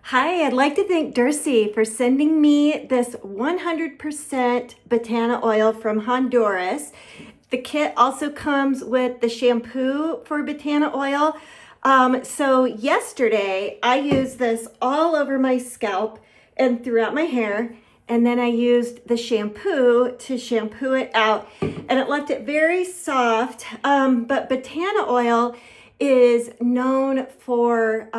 Hi, I'd like to thank Dersie for sending me this 100% Batana oil from Honduras. The kit also comes with the shampoo for Batana oil. So yesterday I used this all over my scalp and throughout my hair, and then I used the shampoo to shampoo it out, and it left it very soft. But Batana oil is known for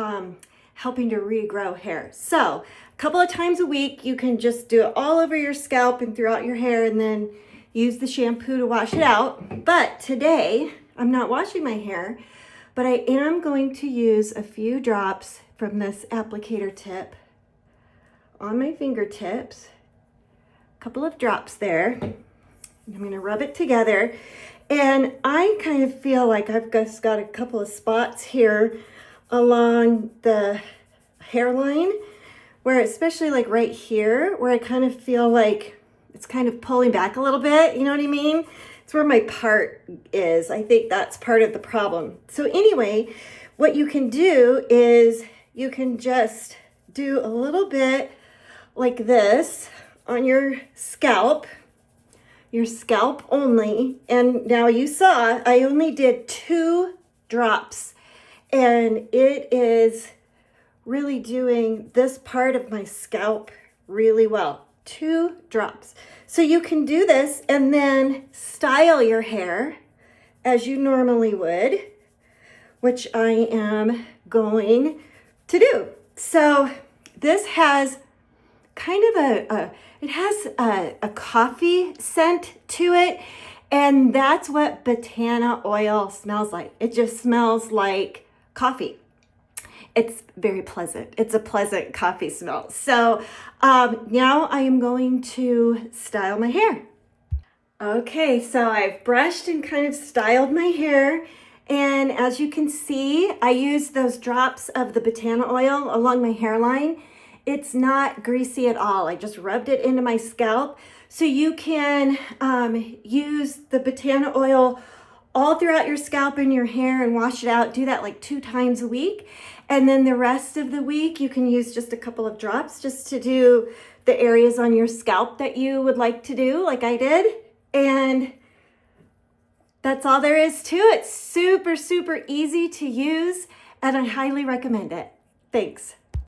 helping to regrow hair. So a couple of times a week, you can just do it all over your scalp and throughout your hair, and then use the shampoo to wash it out. But today, I'm not washing my hair, but I am going to use a few drops from this applicator tip on my fingertips. A couple of drops there. I'm gonna rub it together. And I kind of feel like I've just got a couple of spots here along the hairline, where especially like right here, where I kind of feel like it's kind of pulling back a little bit, you know what I mean? It's where my part is. I think that's part of the problem. So anyway, what you can do is you can just do a little bit like this on your scalp only. And now you saw I only did 2 drops, and it is really doing this part of my scalp really well. 2 drops. So you can do this and then style your hair as you normally would, which I am going to do. So this has kind of a coffee scent to it, and that's what Batana oil smells like. It just smells like coffee. It's very pleasant. It's a pleasant coffee smell. So now I am going to style my hair. Okay, so I've brushed and kind of styled my hair. And as you can see, I used those drops of the Batana oil along my hairline. It's not greasy at all. I just rubbed it into my scalp. So you can use the Batana oil all throughout your scalp and your hair and wash it out. Do that like 2 times a week. And then the rest of the week, you can use just a couple of drops just to do the areas on your scalp that you would like to do, like I did. And that's all there is to it. Super, super easy to use, and I highly recommend it. Thanks.